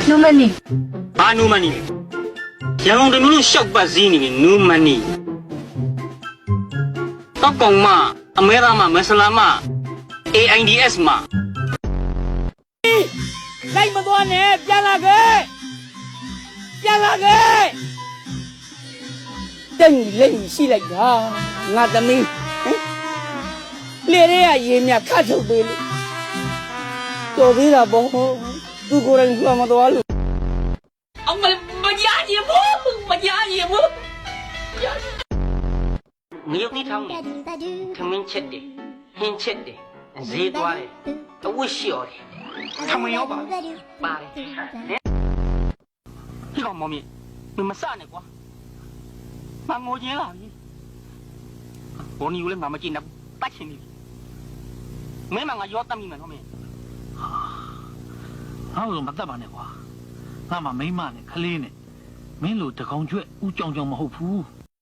no money ဘာနူမနီရန်ကုန်တမျိုးလို့ရှောက်ပတ်စည်းနေနူမနီတော့ကောင်မအမေရာမမဆလာမ AIDS မှာလိုက်မသွားနဲ့ပြန်လာခဲ့တက်ညီလက်ညီရှိလိုက်တာငါသမီးလေရဲရေမြခတ်ထုတ်ပေးလို့တော်သေးတာပေါ့သူကိုယ်တိုင်လှမသွားလို့အောင်မရရဘူးငရုတ်တိထောင်းတယ်ခမင်းချက်တယ်ဟင်းချက်တယ်ဈေးသွားတယ်အဝတ်လျှော်တယ်ခမင်းရောပါတယ်ဒီကောင်မောင်မြင့်မစနဲ့ကွာမငိုချင်းလာပြီဘောနီကိုလည်းငါမကြည့်နဲ့တတ်ချင်နေပြီမင်းမငါရောတတ်မိမယ်နော်မင်း ငါ့လိုမတတ်ပါနဲ့ကွာငါမှမိမနဲ့ခလေးနဲ့မင်းလိုတကောင်ကျွဲ့ဦးကြောင်ကြောင်မဟုတ်ဘူး